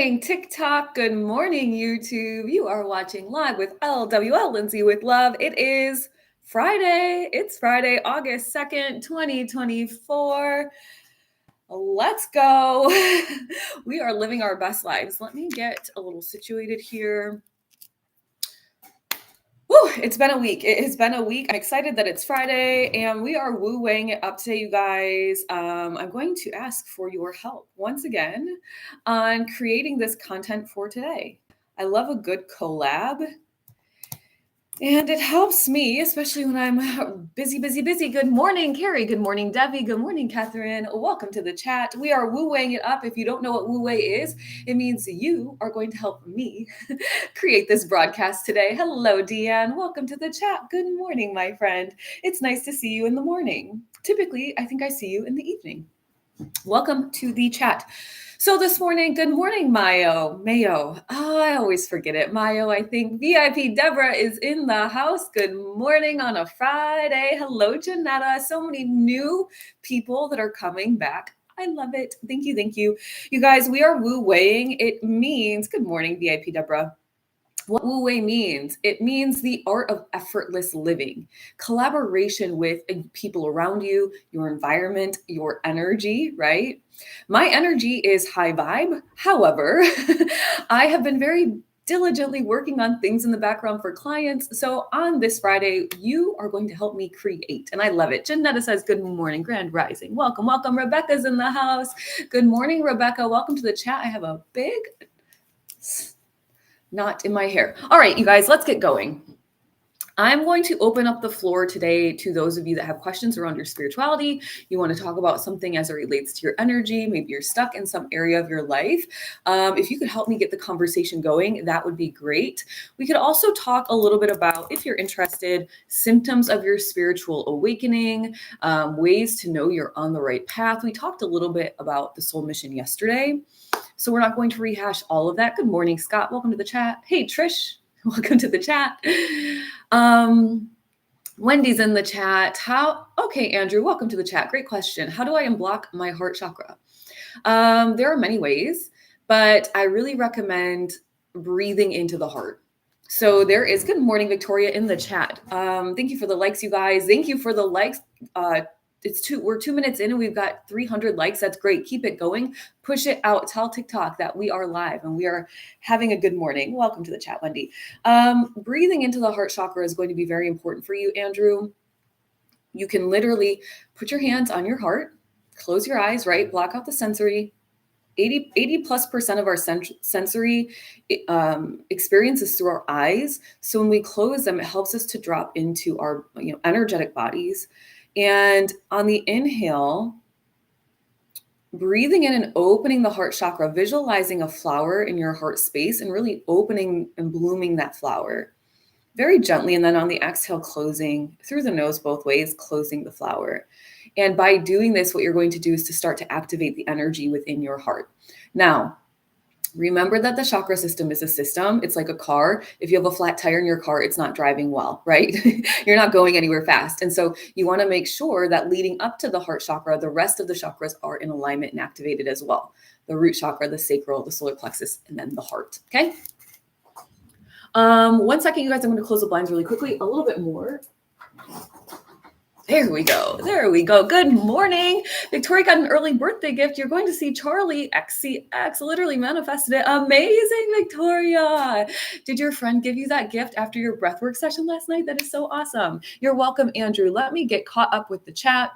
TikTok. Good morning, YouTube. You are watching live with LWL, Lindsay with Love. It is Friday. It's Friday, August 2nd, 2024. Let's go. We are living our best lives. Let me get a little situated here. Woo, it's been a week. It has been a week. I'm excited that it's Friday and we are woo-weighing it up today, you guys. I'm going to ask for your help once again on creating this content for today. I love a good collab. And it helps me, especially when I'm busy. Good morning, Carrie. Good morning, Debbie. Good morning, Catherine. Welcome to the chat. We are woo-weighing it up. If you don't know what woo-wei is, it means you are going to help me create this broadcast today. Hello, Deanne. Welcome to the chat. Good morning, my friend. It's nice to see you in the morning. Typically, I think I see you in the evening. Welcome to the chat. So this morning, good morning, Mayo. Oh, I always forget it. Mayo, I think. VIP Deborah is in the house. Good morning on a Friday. Hello, Janetta. So many new people that are coming back. I love it. Thank you. You guys, we are woo-weighing. It means, good morning, VIP Deborah. What wu-wei means, it means the art of effortless living, collaboration with people around you, your environment, your energy, right? My energy is high vibe. However, I have been very diligently working on things in the background for clients. So on this Friday, you are going to help me create. And I love it. Janetta says, good morning, Grand Rising. Welcome. Rebecca's in the house. Good morning, Rebecca. Welcome to the chat. I have a big knot in my hair. All right, you guys, let's get going. I'm going to open up the floor today to those of you that have questions around your spirituality. You want to talk about something as it relates to your energy. Maybe you're stuck in some area of your life. If you could help me get the conversation going, that would be great. We could also talk a little bit about, if you're interested, symptoms of your spiritual awakening, ways to know you're on the right path. We talked a little bit about the soul mission yesterday, so we're not going to rehash all of that. Good morning, Scott. Welcome to the chat. Hey, Trish. Welcome to the chat. Wendy's in the chat. Okay, Andrew, welcome to the chat. Great question. How do I unblock my heart chakra? There are many ways, but I really recommend breathing into the heart. So there is, good morning, Victoria, in the chat. Thank you for the likes, you guys. Thank you for the likes. We're 2 minutes in and we've got 300 likes. That's great. Keep it going. Push it out. Tell TikTok that we are live and we are having a good morning. Welcome to the chat, Wendy. Breathing into the heart chakra is going to be very important for you, Andrew. You can literally put your hands on your heart, close your eyes, right? Block out the sensory. 80+% of our sensory experiences through our eyes. So when we close them, it helps us to drop into our energetic bodies. And on the inhale, breathing in and opening the heart chakra, visualizing a flower in your heart space and really opening and blooming that flower very gently. And then on the exhale, closing through the nose both ways, closing the flower. And by doing this, what you're going to do is to start to activate the energy within your heart. Now, remember that the chakra system is a system. It's like a car. If you have a flat tire in your car, it's not driving well, right? You're not going anywhere fast. And so you want to make sure that leading up to the heart chakra, the rest of the chakras are in alignment and activated as well. The root chakra, the sacral, the solar plexus, and then the heart. Okay. 1 second, you guys. I'm going to close the blinds really quickly. A little bit more. There we go. Good morning. Victoria got an early birthday gift. You're going to see Charlie XCX literally manifested it. Amazing, Victoria. Did your friend give you that gift after your breathwork session last night? That is so awesome. You're welcome, Andrew. Let me get caught up with the chat.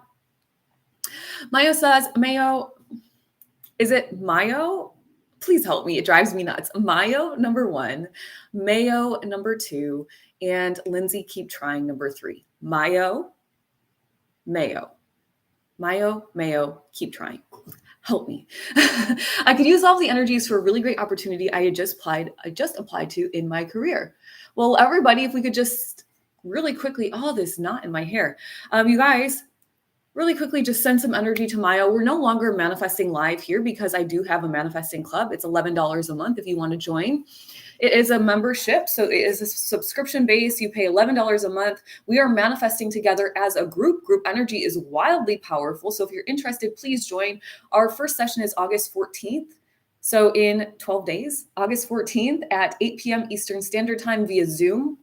Mayo says, is it Mayo? Please help me. It drives me nuts. Mayo, number 1. Mayo, number 2. And Lindsay, keep trying, number 3. Mayo, keep trying. Help me. I could use all the energies for a really great opportunity I just applied to in my career. Well, everybody, if we could just really quickly, this knot in my hair. You guys, really quickly, just send some energy to Mayo. We're no longer manifesting live here because I do have a manifesting club. It's $11 a month if you want to join. It is a membership, so it is a subscription base. You pay $11 a month. We are manifesting together as a group. Group energy is wildly powerful. So if you're interested, please join. Our first session is August 14th. So in 12 days, August 14th at 8 p.m. Eastern Standard Time via Zoom,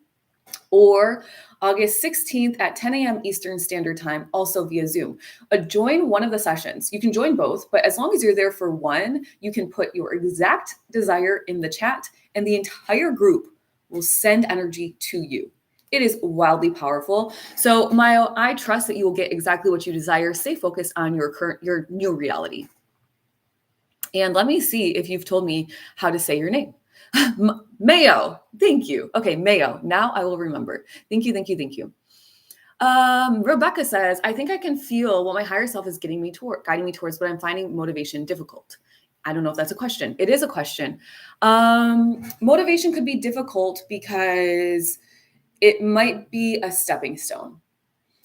or August 16th at 10 a.m. Eastern Standard Time, also via Zoom. Join one of the sessions. You can join both, but as long as you're there for one, you can put your exact desire in the chat and the entire group will send energy to you. It is wildly powerful. So Mayo, I trust that you will get exactly what you desire. Stay focused on your new reality. And let me see if you've told me how to say your name. Mayo. Thank you. Okay, Mayo. Now I will remember. Thank you, thank you, thank you. Rebecca says, I think I can feel what my higher self is guiding me towards, but I'm finding motivation difficult. I don't know if that's a question. It is a question. Motivation could be difficult because it might be a stepping stone.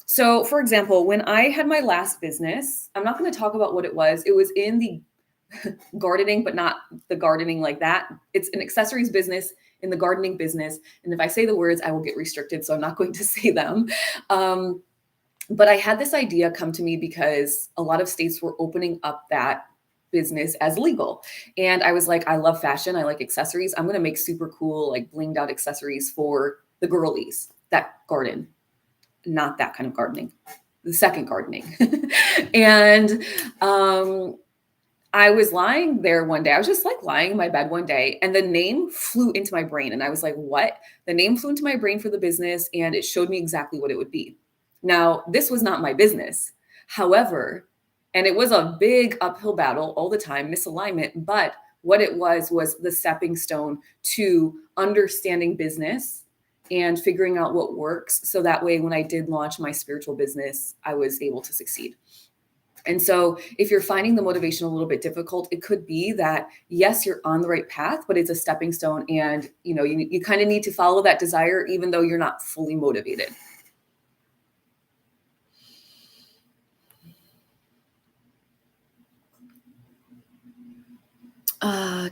So, for example, when I had my last business, I'm not going to talk about what it was. It was in the gardening, but not the gardening like that. It's an accessories business in the gardening business. And if I say the words, I will get restricted. So I'm not going to say them. But I had this idea come to me because a lot of states were opening up that business as legal. And I was like, I love fashion. I like accessories. I'm going to make super cool, like blinged out accessories for the girlies that garden, not that kind of gardening, the second gardening. And, I was lying there one day. I was just like lying in my bed one day and the name flew into my brain. And I was like, what? The name flew into my brain for the business and it showed me exactly what it would be. Now, this was not my business. However, and it was a big uphill battle all the time, misalignment. But what it was the stepping stone to understanding business and figuring out what works. So that way, when I did launch my spiritual business, I was able to succeed. And so if you're finding the motivation a little bit difficult, it could be that, yes, you're on the right path, but it's a stepping stone. And, you kind of need to follow that desire, even though you're not fully motivated. How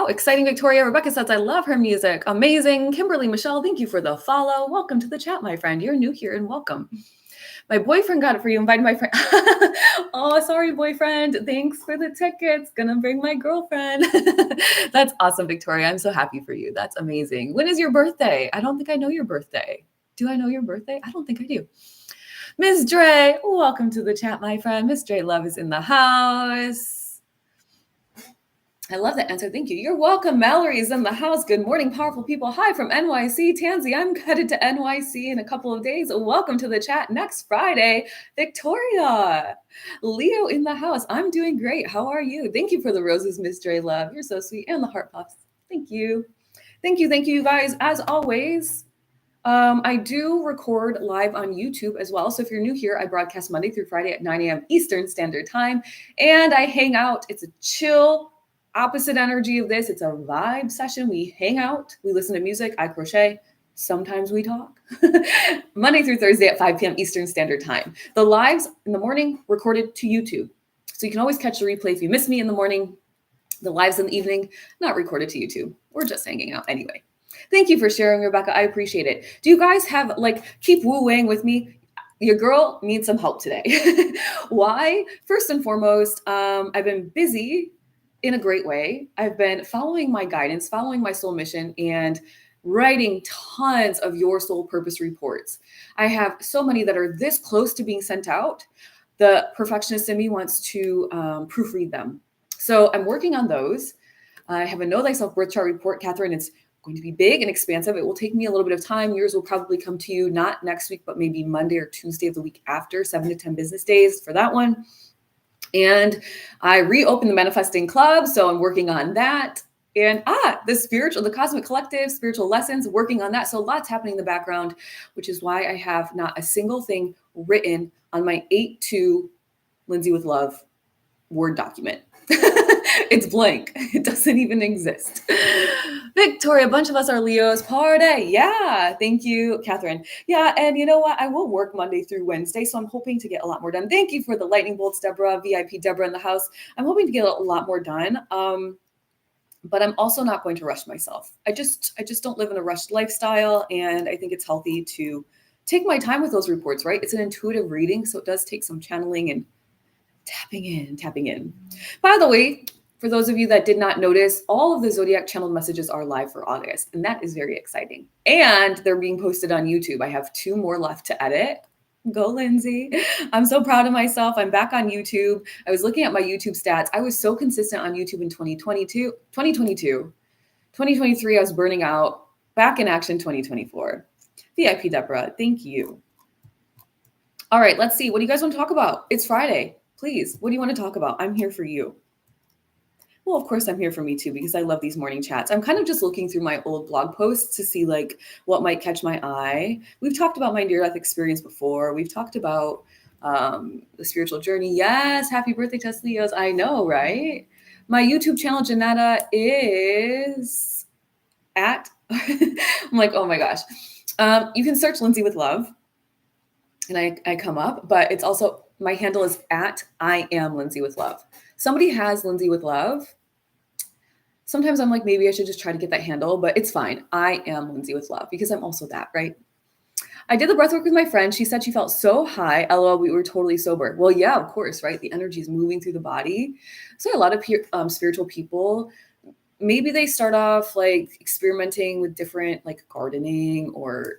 exciting, Victoria. Rebecca says, I love her music. Amazing. Kimberly, Michelle, thank you for the follow. Welcome to the chat, my friend. You're new here and welcome. My boyfriend got it for you. Invited my friend. Oh, sorry, boyfriend. Thanks for the tickets. Gonna bring my girlfriend. That's awesome, Victoria. I'm so happy for you. That's amazing. When is your birthday? I don't think I know your birthday. Do I know your birthday? I don't think I do. Miss Dre, welcome to the chat, my friend. Miss Dre Love is in the house. I love that answer. Thank you. You're welcome. Mallory is in the house. Good morning, powerful people. Hi from NYC. Tansy, I'm headed to NYC in a couple of days. Welcome to the chat next Friday. Victoria, Leo in the house. I'm doing great. How are you? Thank you for the roses, Miss Dre Love. You're so sweet. And the heart puffs. Thank you. Thank you. Thank you, guys. As always, I do record live on YouTube as well. So if you're new here, I broadcast Monday through Friday at 9 a.m. Eastern Standard Time. And I hang out. It's a chill, opposite energy of this. It's a vibe session. We hang out, we listen to music, I crochet, sometimes we talk. Monday through Thursday at 5 p.m. Eastern Standard Time. The lives in the morning recorded to YouTube. So you can always catch the replay if you miss me in the morning. The lives in the evening, not recorded to YouTube. We're just hanging out anyway. Thank you for sharing, Rebecca. I appreciate it. Do you guys have, keep woo-wang with me? Your girl needs some help today. Why? First and foremost, I've been busy in a great way. I've been following my guidance, following my soul mission, and writing tons of your soul purpose reports. I have so many that are this close to being sent out. The perfectionist in me wants to proofread them. So I'm working on those. I have a Know Thyself birth chart report, Catherine. It's going to be big and expansive. It will take me a little bit of time. Yours will probably come to you not next week, but maybe Monday or Tuesday of the week after, 7 to 10 business days for that one. And I reopened the Manifesting Club, so I'm working on that. And the Cosmic Collective, spiritual lessons, working on that. So lots happening in the background, which is why I have not a single thing written on my 8-2 Lindsay with Love Word document. It's blank. It doesn't even exist. Victoria, a bunch of us are Leos. Party. Yeah. Thank you, Catherine. Yeah. And you know what? I will work Monday through Wednesday. So I'm hoping to get a lot more done. Thank you for the lightning bolts, Deborah, VIP Deborah in the house. I'm hoping to get a lot more done. But I'm also not going to rush myself. I just don't live in a rushed lifestyle. And I think it's healthy to take my time with those reports, right? It's an intuitive reading. So it does take some channeling and tapping in. By the way, For those of you that did not notice, all of the Zodiac channeled messages are live for August, and that is very exciting. And they're being posted on YouTube. I have 2 more left to edit. Go, Lindsay. I'm so proud of myself. I'm back on YouTube. I was looking at my YouTube stats. I was so consistent on YouTube in 2022. 2023, I was burning out. Back in action 2024. VIP Deborah, thank you. All right, let's see. What do you guys want to talk about? It's Friday. Please, what do you want to talk about? I'm here for you. Well, of course, I'm here for me too, because I love these morning chats. I'm kind of just looking through my old blog posts to see like what might catch my eye. We've talked about my near-death experience before. We've talked about the spiritual journey. Yes, happy birthday, Tess Leos. I know, right? My YouTube channel, Janetta, is at, I'm like, oh my gosh. You can search Lindsay with Love and I come up, but it's also, my handle is at I am Lindsay with Love. Somebody has Lindsay with Love. Sometimes I'm like, maybe I should just try to get that handle, but it's fine. I am Lindsay with Love because I'm also that, right? I did the breath work with my friend. She said she felt so high. LOL, we were totally sober. Well, yeah, of course, right? The energy is moving through the body. So a lot of spiritual people, maybe they start off like experimenting with different like gardening or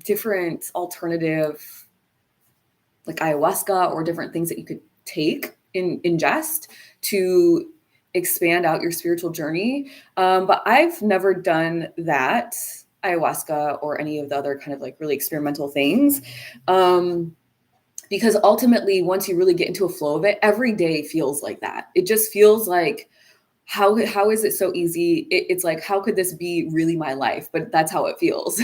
different alternative like ayahuasca or different things that you could take in ingest to expand out your spiritual journey. But I've never done that, ayahuasca or any of the other kind of like really experimental things. Because ultimately, once you really get into a flow of it, every day feels like that. It just feels like, how is it so easy? It's like, how could this be really my life? But that's how it feels,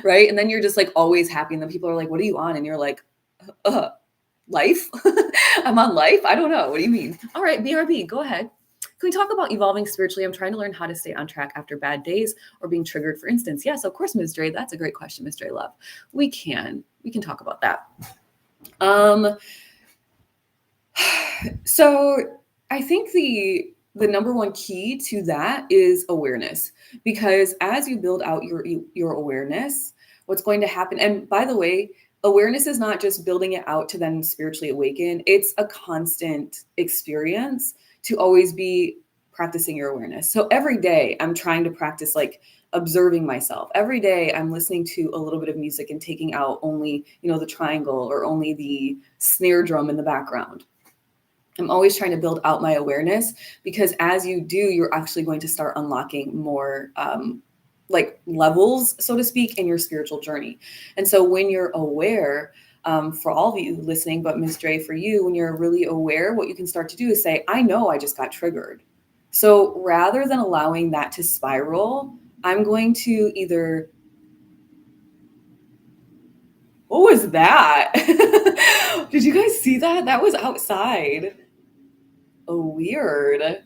right? And then you're just like always happy. And then people are like, what are you on? And you're like, life? I'm on life? I don't know. What do you mean? All right, BRB, go ahead. Can we talk about evolving spiritually? I'm trying to learn how to stay on track after bad days or being triggered, for instance. Yes, of course, Ms. Dre. That's a great question, Ms. Dre Love. We can talk about that. So I think the number one key to that is awareness, because as you build out your awareness, what's going to happen, and by the way, awareness is not just building it out to then spiritually awaken. It's a constant experience to always be practicing your awareness. So every day I'm trying to practice like observing myself. Every day I'm listening to a little bit of music and taking out only, the triangle or only the snare drum in the background. I'm always trying to build out my awareness, because as you do, you're actually going to start unlocking more like levels, so to speak, in your spiritual journey. And so when you're aware, for all of you listening, but Ms. Dre, for you, when you're really aware, what you can start to do is say, I know I just got triggered. So rather than allowing that to spiral, I'm going to either, what was that? Did you guys see that? That was outside. Oh, weird.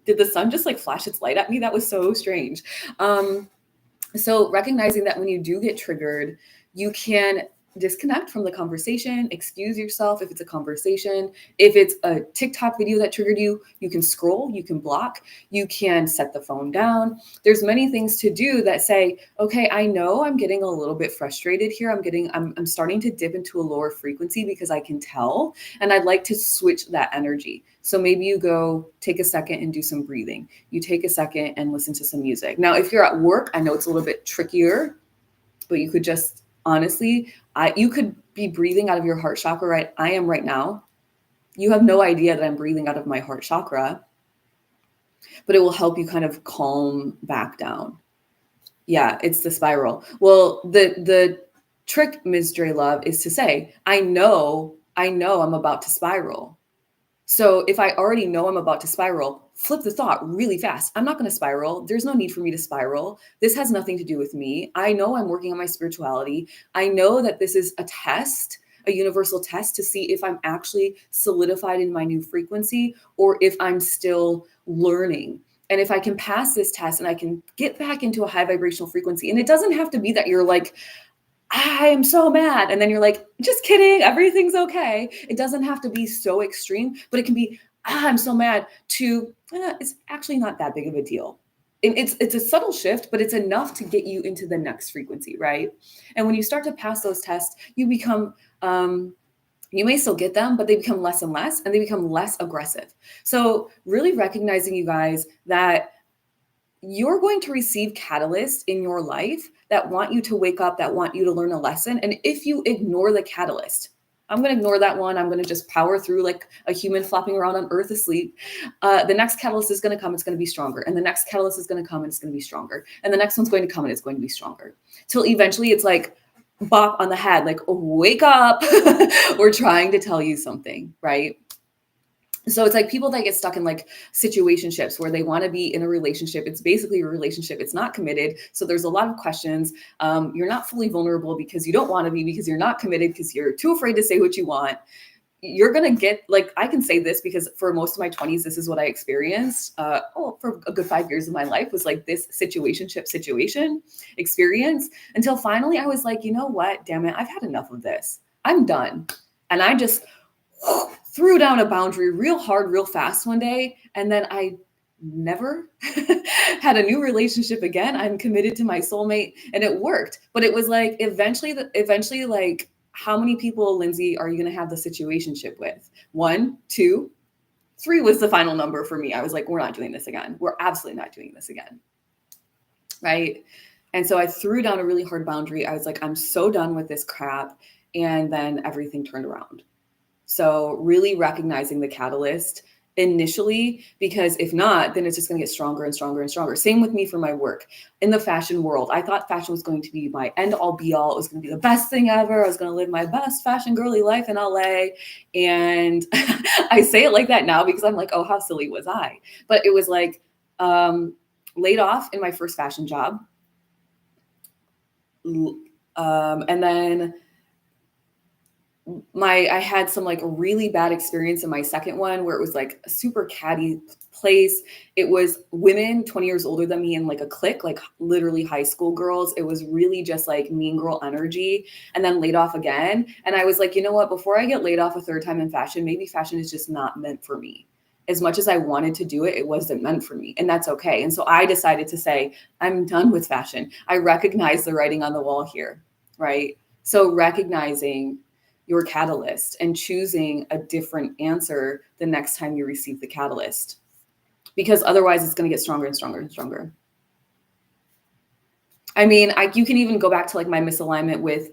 Did the sun just like flash its light at me? That was so strange. So recognizing that when you do get triggered, you can disconnect from the conversation, excuse yourself if it's a conversation. If it's a TikTok video that triggered you, you can scroll, you can block, you can set the phone down. There's many things to do that say, okay, I know I'm getting a little bit frustrated here. I'm starting to dip into a lower frequency because I can tell, and I'd like to switch that energy. So maybe you go take a second and do some breathing. You take a second and listen to some music. Now, if you're at work, I know it's a little bit trickier, but you could just honestly, you could be breathing out of your heart chakra, right? I am right now. You have no idea that I'm breathing out of my heart chakra, but it will help you kind of calm back down. Yeah, it's the spiral. Well, the trick, Ms. Dre Love, is to say, I know I'm about to spiral. So if I already know I'm about to spiral, flip the thought really fast. I'm not going to spiral. There's no need for me to spiral. This has nothing to do with me. I know I'm working on my spirituality. I know that this is a test, a universal test to see if I'm actually solidified in my new frequency or if I'm still learning. And if I can pass this test and I can get back into a high vibrational frequency, and it doesn't have to be that you're like, I am so mad. And then you're like, just kidding. Everything's okay. It doesn't have to be so extreme, but it can be, I'm so mad to, it's actually not that big of a deal. And it's a subtle shift, but it's enough to get you into the next frequency, right? And when you start to pass those tests, you become You may still get them, but they become less and less, and they become less aggressive. So really recognizing, you guys, that you're going to receive catalysts in your life that want you to wake up, that want you to learn a lesson. And if you ignore the catalyst, I'm going to ignore that one. I'm going to just power through like a human flopping around on earth asleep. The next catalyst is going to come. It's going to be stronger. And the next catalyst is going to come and it's going to be stronger. And the next one's going to come and it's going to be stronger. Till eventually it's like bop on the head, like, oh, wake up. We're trying to tell you something, right? So it's like people that get stuck in like situationships where they want to be in a relationship. It's basically a relationship. It's not committed. So there's a lot of questions. You're not fully vulnerable because you don't want to be, because you're not committed, because you're too afraid to say what you want. You're going to get, like, I can say this because for most of my 20s, this is what I experienced. For a good 5 years of my life was like this situationship situation experience, until finally I was like, you know what, damn it, I've had enough of this. I'm done. And I just threw down a boundary real hard, real fast one day. And then I never had a new relationship again. I'm committed to my soulmate and it worked. But it was like, eventually, like, how many people, Lindsay, are you going to have the situationship with? 1, 2, 3 was the final number for me. I was like, we're not doing this again. We're absolutely not doing this again. Right. And so I threw down a really hard boundary. I was like, I'm so done with this crap. And then everything turned around. So really recognizing the catalyst initially, because if not, then it's just going to get stronger and stronger and stronger. Same with me for my work in the fashion world. I thought fashion was going to be my end all be all. It was going to be the best thing ever. I was going to live my best fashion girly life in LA. And I say it like that now because I'm like, oh, how silly was I? But it was like laid off in my first fashion job. And then I had some like really bad experience in my second one where it was like a super catty place. It was women 20 years older than me in like a clique, like literally high school girls. It was really just like mean girl energy, and then laid off again. And I was like, you know what, before I get laid off a third time in fashion, maybe fashion is just not meant for me. As much as I wanted to do it, it wasn't meant for me. And that's okay. And so I decided to say, I'm done with fashion. I recognize the writing on the wall here, right? So recognizing your catalyst and choosing a different answer the next time you receive the catalyst, because otherwise it's going to get stronger and stronger and stronger. I mean, you can even go back to like my misalignment with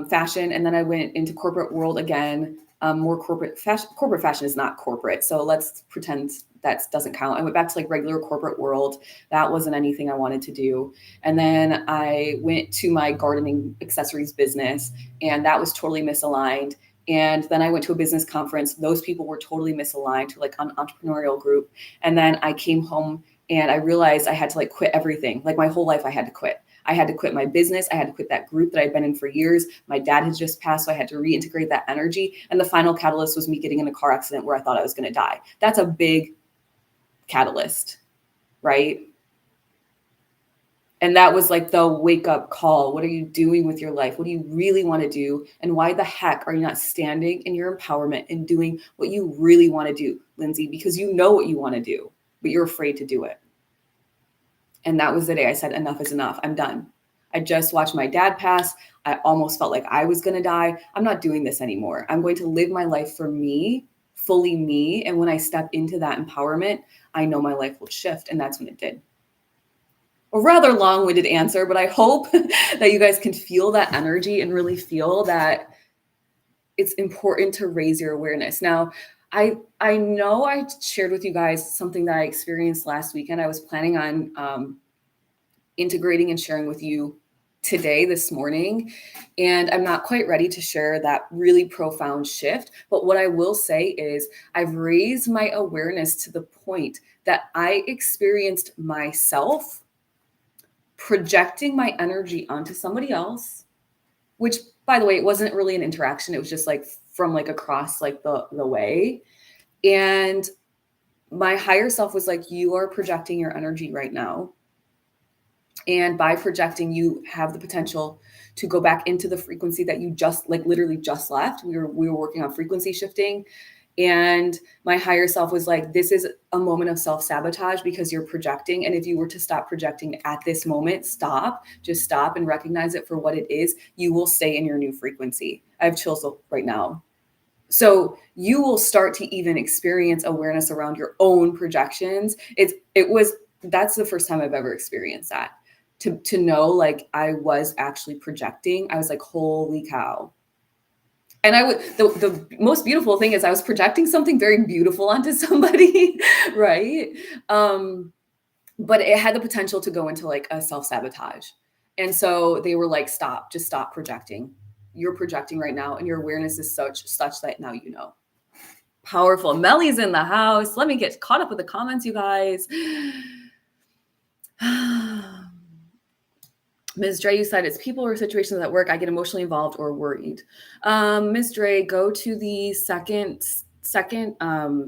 fashion, and then I went into corporate world again. More corporate fashion. Corporate fashion is not corporate, so let's pretend that doesn't count. I went back to like regular corporate world. That wasn't anything I wanted to do. And then I went to my gardening accessories business, and that was totally misaligned. And then I went to a business conference. Those people were totally misaligned to like an entrepreneurial group. And then I came home and I realized I had to like quit everything. Like my whole life I had to quit. I had to quit my business. I had to quit that group that I'd been in for years. My dad had just passed, so I had to reintegrate that energy. And the final catalyst was me getting in a car accident where I thought I was going to die. That's a big catalyst, right? And that was like the wake up call. What are you doing with your life? What do you really want to do? And why the heck are you not standing in your empowerment and doing what you really want to do, Lindsay? Because you know what you want to do, but you're afraid to do it. And that was the day I said, enough is enough. I'm done. I just watched my dad pass. I almost felt like I was going to die. I'm not doing this anymore. I'm going to live my life for me, fully me. And when I step into that empowerment, I know my life will shift. And that's when it did. A rather long-winded answer, but I hope that you guys can feel that energy and really feel that it's important to raise your awareness. Now, I know I shared with you guys something that I experienced last weekend. I was planning on integrating and sharing with you today, this morning, and I'm not quite ready to share that really profound shift. But what I will say is I've raised my awareness to the point that I experienced myself projecting my energy onto somebody else, which, by the way, it wasn't really an interaction. It was just like from like across like the way. And my higher self was like, you are projecting your energy right now. And by projecting, you have the potential to go back into the frequency that you just like literally just left. We were working on frequency shifting. And my higher self was like, this is a moment of self-sabotage because you're projecting. And if you were to stop projecting at this moment, just stop and recognize it for what it is, you will stay in your new frequency. I have chills right now. So you will start to even experience awareness around your own projections. That's the first time I've ever experienced that. To know, like, I was actually projecting. I was like, holy cow. And the most beautiful thing is I was projecting something very beautiful onto somebody, right? But it had the potential to go into like a self-sabotage. And so they were like, stop, just stop projecting. You're projecting right now, and your awareness is such that now you know. Powerful. Melly's in the house. Let me get caught up with the comments, you guys. Ms. Dre, you said it's people or situations at work I get emotionally involved or worried. Ms. Dre, go to the second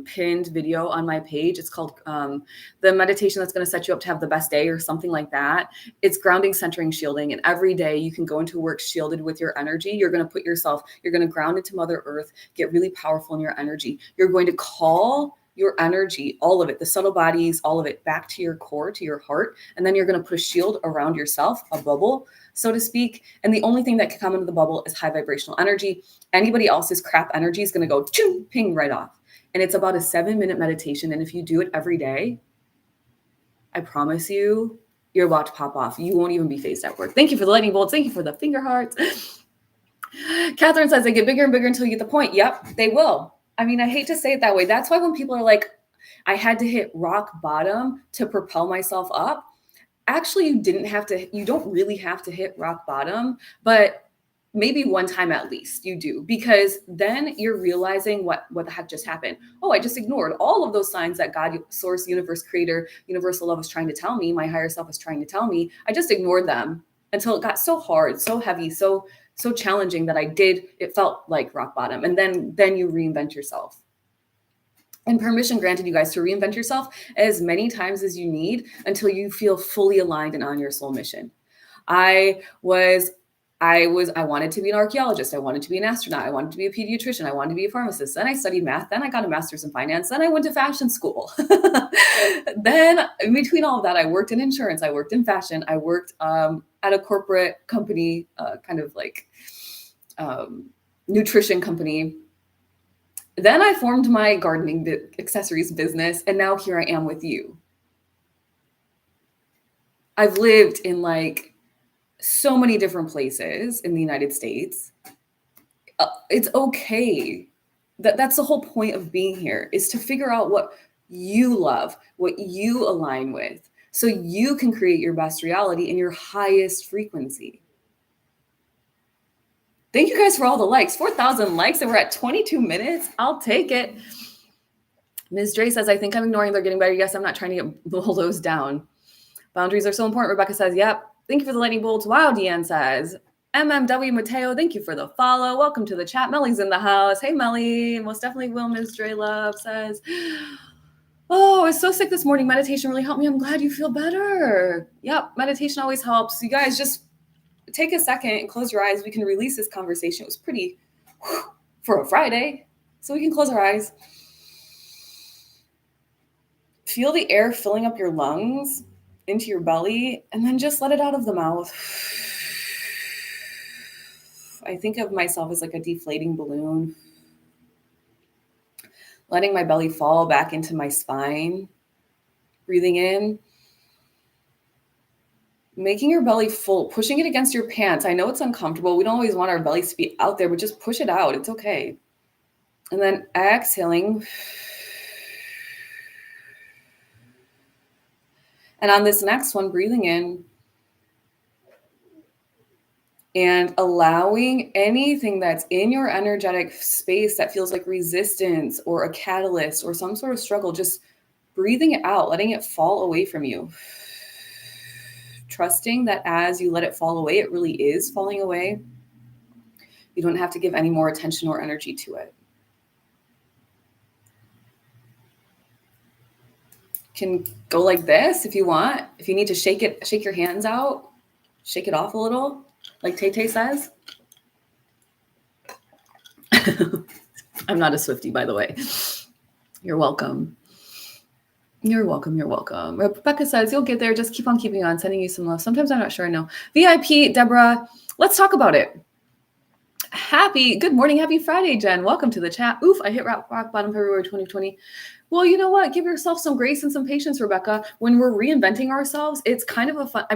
pinned video on my page. It's called the meditation that's going to set you up to have the best day, or something like that. It's grounding, centering, shielding. And every day you can go into work shielded with your energy. You're going to ground into Mother Earth, get really powerful in your energy. You're going to call your energy, all of it, the subtle bodies, all of it, back to your core, to your heart. And then you're going to put a shield around yourself, a bubble, so to speak. And the only thing that can come into the bubble is high vibrational energy. Anybody else's crap energy is going to go choo, ping right off. And it's about a 7-minute meditation. And if you do it every day, I promise you, you're about to pop off. You won't even be phased at work. Thank you for the lightning bolts. Thank you for the finger hearts. Catherine says they get bigger and bigger until you get the point. Yep, they will. I mean, I hate to say it that way. That's why when people are like, I had to hit rock bottom to propel myself up. Actually, you don't really have to hit rock bottom, but maybe one time at least you do, because then you're realizing what the heck just happened. Oh, I just ignored all of those signs that God, source, universe, creator, universal love was trying to tell me. My higher self was trying to tell me. I just ignored them until it got so hard, so heavy, so challenging that it felt like rock bottom. And then you reinvent yourself. And permission granted, you guys, to reinvent yourself as many times as you need until you feel fully aligned and on your soul mission. I wanted to be an archaeologist. I wanted to be an astronaut. I wanted to be a pediatrician. I wanted to be a pharmacist. Then I studied math. Then I got a master's in finance. Then I went to fashion school. Then in between all of that, I worked in insurance. I worked in fashion. I worked at a corporate company, kind of like nutrition company. Then I formed my gardening accessories business, and now here I am with you. I've lived in like so many different places in the United States. It's okay. That's the whole point of being here, is to figure out what you love, what you align with, so you can create your best reality in your highest frequency. Thank you guys for all the likes. 4,000 likes, and we're at 22 minutes. I'll take it. Ms. Dre says, I think I'm ignoring they're getting better. Yes, I'm not trying to get bulldozed down. Boundaries are so important. Rebecca says, yep. Thank you for the lightning bolts. Wow, Deanne says. MMW Mateo, thank you for the follow. Welcome to the chat. Melly's in the house. Hey, Melly. Most definitely will, Ms. Dre Love says. Oh, I was so sick this morning. Meditation really helped me. I'm glad you feel better. Yep, meditation always helps. You guys just take a second and close your eyes. We can release this conversation. It was pretty for a Friday. So we can close our eyes. Feel the air filling up your lungs into your belly, and then just let it out of the mouth. I think of myself as like a deflating balloon. Letting my belly fall back into my spine. Breathing in. Making your belly full, pushing it against your pants. I know it's uncomfortable. We don't always want our bellies to be out there, but just push it out. It's okay. And then exhaling. And on this next one, breathing in and allowing anything that's in your energetic space that feels like resistance or a catalyst or some sort of struggle, just breathing it out, letting it fall away from you. Trusting that as you let it fall away, it really is falling away. You don't have to give any more attention or energy to it. Can go like this if you want. If you need to shake your hands out, shake it off a little, like Tay says. I'm not a Swiftie, by the way. You're welcome. You're welcome. You're welcome. Rebecca says, you'll get there. Just keep on keeping on. Sending you some love. Sometimes I'm not sure I know. VIP, Deborah, let's talk about it. Good morning, happy Friday, Jen. Welcome to the chat. Oof, I hit rock bottom February 2020. Well, you know what? Give yourself some grace and some patience, Rebecca. When we're reinventing ourselves, it's kind of a fun,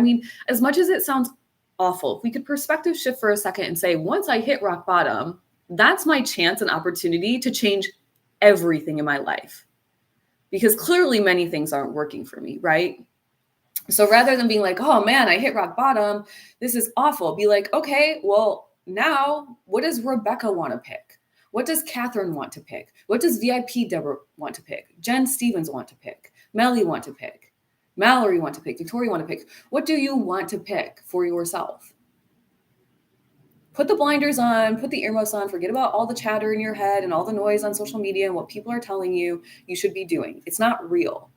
as much as it sounds awful, if we could perspective shift for a second and say, once I hit rock bottom, that's my chance and opportunity to change everything in my life. Because clearly many things aren't working for me, right? So rather than being like, oh man, I hit rock bottom, this is awful, be like, okay, well, now what does Rebecca want to pick? What does Catherine want to pick? What does VIP Deborah want to pick? Jen Stevens want to pick? Melly want to pick? Mallory want to pick? Victoria want to pick? What do you want to pick for yourself? Put the blinders on, put the earmuffs on, forget about all the chatter in your head and all the noise on social media and what people are telling you should be doing. It's not real.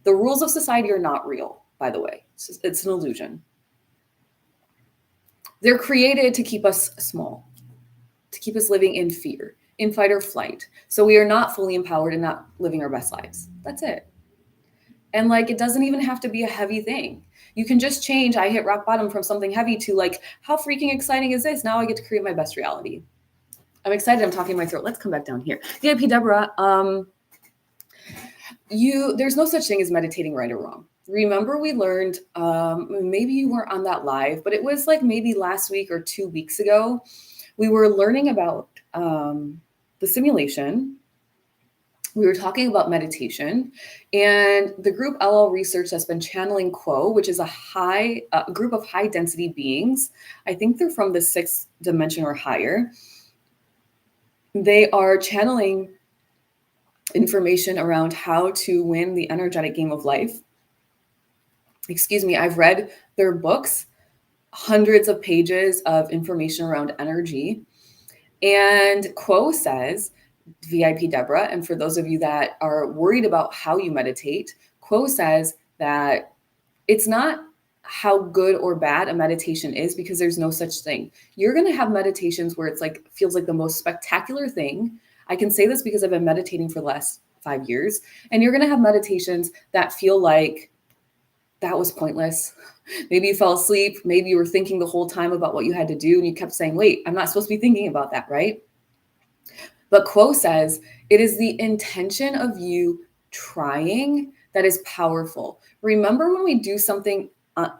The rules of society are not real, by the way. It's an illusion. They're created to keep us small, to keep us living in fear, in fight or flight. So we are not fully empowered and not living our best lives. That's it. And it doesn't even have to be a heavy thing. You can just change, I hit rock bottom from something heavy to how freaking exciting is this? Now I get to create my best reality. I'm excited. I'm talking in my throat. Let's come back down here. VIP Deborah, there's no such thing as meditating right or wrong. Remember we learned, maybe you weren't on that live, but it was maybe last week or 2 weeks ago, we were learning about the simulation. We were talking about meditation, and the group LL Research has been channeling Quo, which is a group of high density beings. I think they're from the 6th dimension or higher. They are channeling information around how to win the energetic game of life. Excuse me, I've read their books, hundreds of pages of information around energy. And Quo says, VIP Deborah, and for those of you that are worried about how you meditate, Quo says that it's not how good or bad a meditation is, because there's no such thing. You're going to have meditations where it's feels like the most spectacular thing. I can say this because I've been meditating for the last 5 years, and you're going to have meditations that feel like that was pointless. Maybe you fell asleep. Maybe you were thinking the whole time about what you had to do, and you kept saying, wait, I'm not supposed to be thinking about that, right? But Quo says it is the intention of you trying that is powerful. Remember when we do something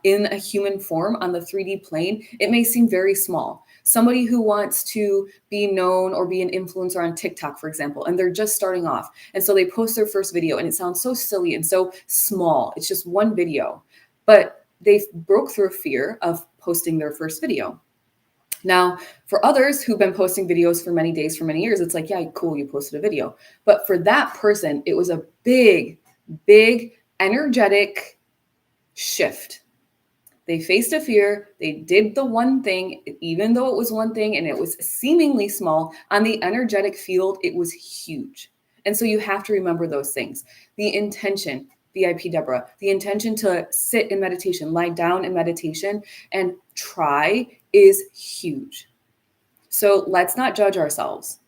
in a human form on the 3D plane, it may seem very small. Somebody who wants to be known or be an influencer on TikTok, for example, and they're just starting off. And so they post their first video and it sounds so silly and so small. It's just one video, but they broke through a fear of posting their first video. Now, for others who've been posting videos for many days, for many years, it's yeah, cool, you posted a video. But for that person, it was a big, big, energetic shift. They faced a fear. They did the one thing, even though it was one thing and it was seemingly small. On the energetic field, it was huge. And so you have to remember those things. The intention, VIP Deborah, the intention to sit in meditation, lie down in meditation and try is huge. So let's not judge ourselves.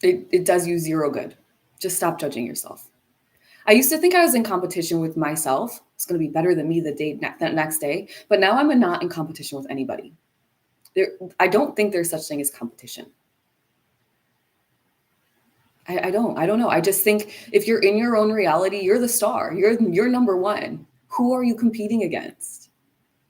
It does you zero good. Just stop judging yourself. I used to think I was in competition with myself. It's going to be better than me the next day. But now I'm not in competition with anybody. I don't think there's such thing as competition. I don't know. I just think if you're in your own reality, you're the star. You're number one. Who are you competing against?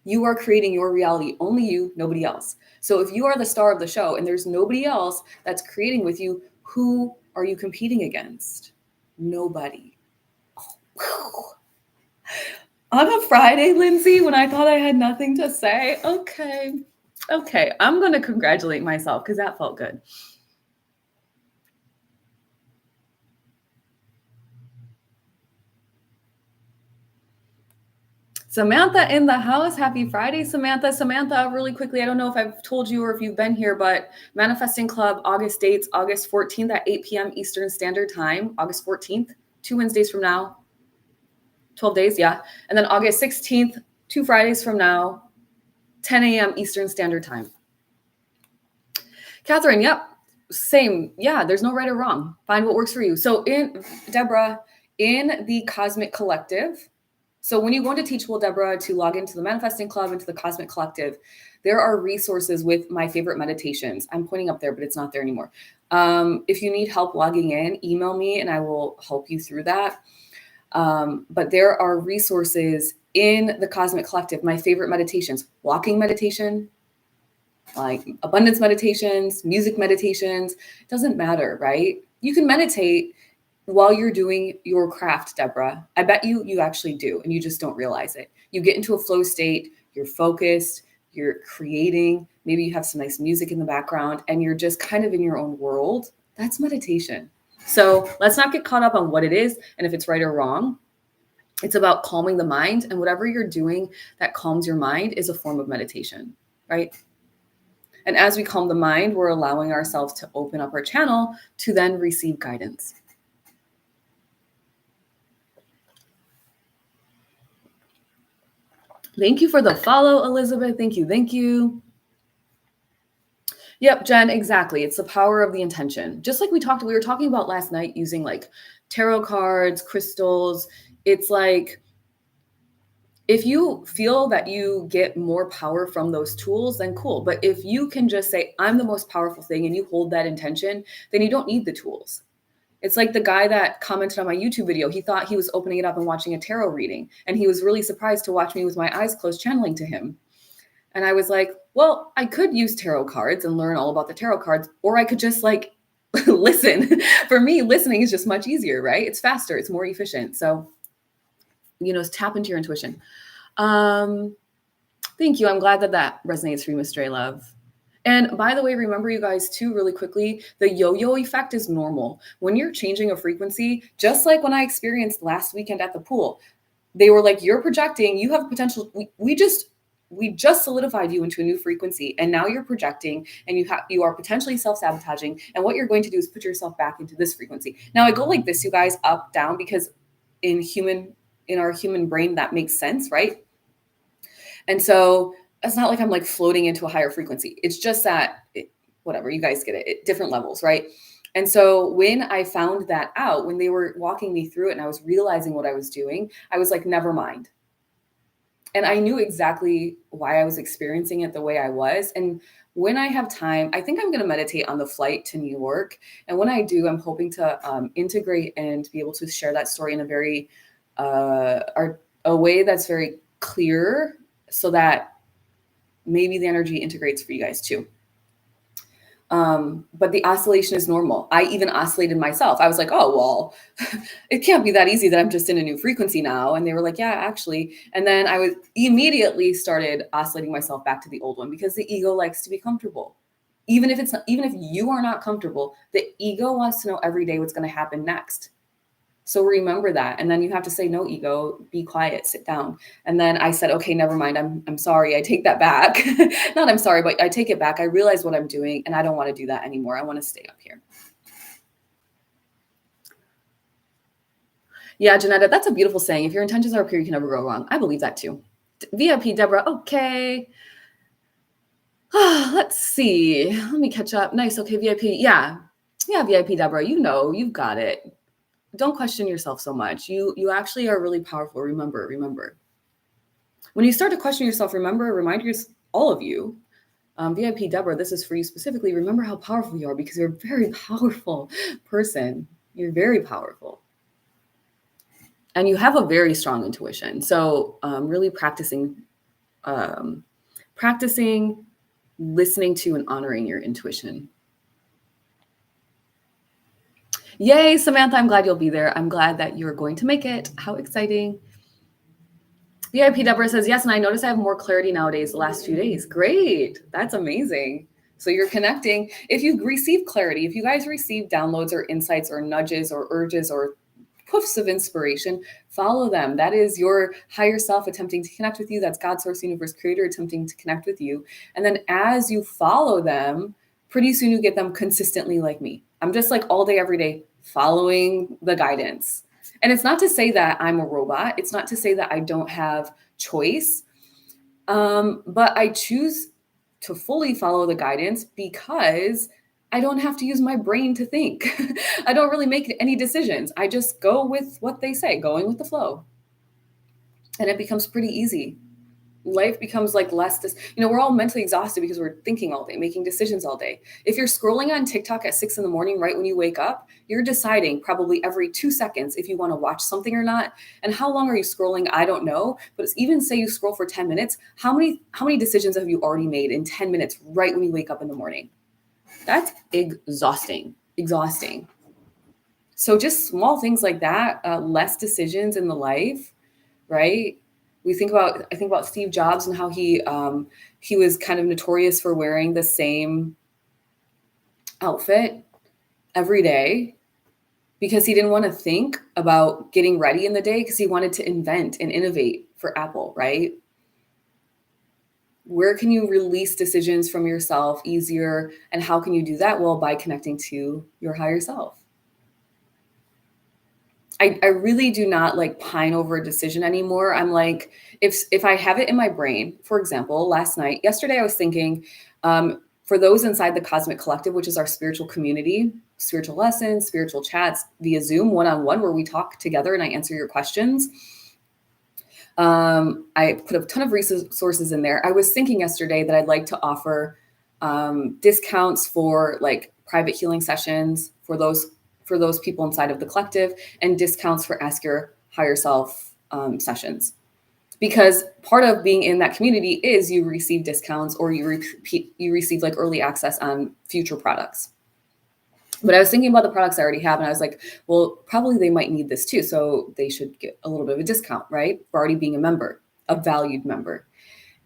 You are creating your reality. Only you, nobody else. So if you are the star of the show and there's nobody else that's creating with you, who are you competing against? Nobody. On a Friday, Lindsay, when I thought I had nothing to say. Okay. I'm going to congratulate myself because that felt good. Samantha in the house. Happy Friday, Samantha. Samantha, really quickly, I don't know if I've told you or if you've been here, but Manifesting Club, August dates, August 14th at 8 p.m. Eastern Standard Time, August 14th, 2 Wednesdays from now, 12 days, yeah. And then August 16th, 2 Fridays from now, 10 a.m. Eastern Standard Time. Catherine, yep, same. Yeah, there's no right or wrong. Find what works for you. So Deborah, in the Cosmic Collective, so when you go into Teachable Deborah to log into the Manifesting Club, into the Cosmic Collective, There are resources with my favorite meditations. I'm pointing up there, but it's not there anymore. If you need help logging in, email me and I will help you through that. But there are resources in the Cosmic Collective. My favorite meditations, walking meditation, like abundance meditations, music meditations, doesn't matter, right? You can meditate while you're doing your craft, Deborah. I bet you actually do, and you just don't realize it. You get into a flow state, you're focused, you're creating, maybe you have some nice music in the background, and you're just kind of in your own world. That's meditation. So let's not get caught up on what it is and if it's right or wrong. It's about calming the mind, and whatever you're doing that calms your mind is a form of meditation, right? And as we calm the mind, we're allowing ourselves to open up our channel to then receive guidance. Thank you for the follow, Elizabeth. Thank you. Thank you. Yep, Jen, exactly. It's the power of the intention. Just like we were talking about last night using like tarot cards, crystals. It's like, if you feel that you get more power from those tools, then cool. But if you can just say, I'm the most powerful thing, and you hold that intention, then you don't need the tools. It's like the guy that commented on my YouTube video. He thought he was opening it up and watching a tarot reading. And he was really surprised to watch me with my eyes closed channeling to him. And I was like, well, I could use tarot cards and learn all about the tarot cards, or I could just like listen. For me, listening is just much easier, right? It's faster. It's more efficient. So, tap into your intuition. Thank you. I'm glad that resonates for you, Miss Dre Love. And by the way, remember you guys too, really quickly, the yo-yo effect is normal. When you're changing a frequency, just like when I experienced last weekend at the pool, they were like, you're projecting, you have potential. We just solidified you into a new frequency, and now you're projecting, and you are potentially self-sabotaging. And what you're going to do is put yourself back into this frequency. Now I go like this, you guys, up, down, because in our human brain, that makes sense, right? And so it's not like I'm like floating into a higher frequency. It's just that, whatever, you guys get it, different levels, right? And so when I found that out, when they were walking me through it and I was realizing what I was doing, I was like, never mind. And I knew exactly why I was experiencing it the way I was. And when I have time, I think I'm going to meditate on the flight to New York. And when I do, I'm hoping to integrate and be able to share that story in a very, a way that's very clear, so that maybe the energy integrates for you guys too. But the oscillation is normal. I even oscillated myself. I was like, oh, well, it can't be that easy that I'm just in a new frequency now. And they were like, yeah, actually. And then I immediately started oscillating myself back to the old one, because the ego likes to be comfortable. Even if you are not comfortable, the ego wants to know every day what's going to happen next. So remember that. And then you have to say, no, ego, be quiet, sit down. And then I said, okay, never mind. I'm sorry. I take that back. Not I'm sorry, but I take it back. I realize what I'm doing, and I don't want to do that anymore. I want to stay up here. Yeah, Janetta, that's a beautiful saying. If your intentions are pure, you can never go wrong. I believe that too. VIP, Deborah. Okay. Let's see. Let me catch up. Nice. Okay, VIP. Yeah, VIP, Deborah. You've got it. Don't question yourself so much. You actually are really powerful. Remember. When you start to question yourself, remind all of you, VIP Deborah, this is for you specifically. Remember how powerful you are, because you're a very powerful person. You're very powerful. And you have a very strong intuition. So really practicing listening to and honoring your intuition. Yay, Samantha, I'm glad you'll be there. I'm glad that you're going to make it. How exciting. VIP Deborah says, yes, and I notice I have more clarity nowadays the last few days. Great. That's amazing. So you're connecting. If you receive clarity, if you guys receive downloads or insights or nudges or urges or poofs of inspiration, follow them. That is your higher self attempting to connect with you. That's God, Source, Universe, Creator attempting to connect with you. And then as you follow them, pretty soon you get them consistently like me. I'm just like all day, every day, following the guidance. And it's not to say that I'm a robot. It's not to say that I don't have choice. But I choose to fully follow the guidance because I don't have to use my brain to think. I don't really make any decisions. I just go with what they say, going with the flow. And it becomes pretty easy. Life becomes like we're all mentally exhausted because we're thinking all day, making decisions all day. If you're scrolling on TikTok at 6 in the morning, right when you wake up, you're deciding probably every 2 seconds if you want to watch something or not. And how long are you scrolling? I don't know. But even say you scroll for 10 minutes, how many decisions have you already made in 10 minutes right when you wake up in the morning? That's exhausting. So just small things like that, less decisions in the life, right? I think about Steve Jobs and how he was kind of notorious for wearing the same outfit every day because he didn't want to think about getting ready in the day because he wanted to invent and innovate for Apple, right? Where can you release decisions from yourself easier, and how can you do that? Well, by connecting to your higher self. I really do not like pine over a decision anymore. I'm like, if I have it in my brain, for example, yesterday I was thinking, for those inside the Cosmic Collective, which is our spiritual community, spiritual lessons, spiritual chats via Zoom, one-on-one, where we talk together and I answer your questions. I put a ton of resources in there. I was thinking yesterday that I'd like to offer discounts for like private healing sessions for those people inside of the collective, and discounts for Ask Your Higher Self sessions. Because part of being in that community is you receive discounts, or you receive like early access on future products. But I was thinking about the products I already have, and I was like, well, probably they might need this too. So they should get a little bit of a discount, right? For already being a member, a valued member.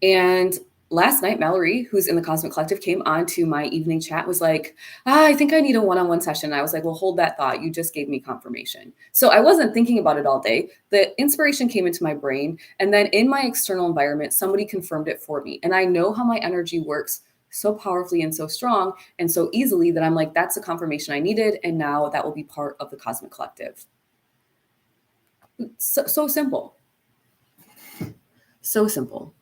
And last night, Mallory, who's in the Cosmic Collective, came on to my evening chat, was like, I think I need a one-on-one session. And I was like, well, hold that thought. You just gave me confirmation. So I wasn't thinking about it all day. The inspiration came into my brain. And then in my external environment, somebody confirmed it for me. And I know how my energy works so powerfully and so strong and so easily that I'm like, that's the confirmation I needed. And now that will be part of the Cosmic Collective. So simple. So simple.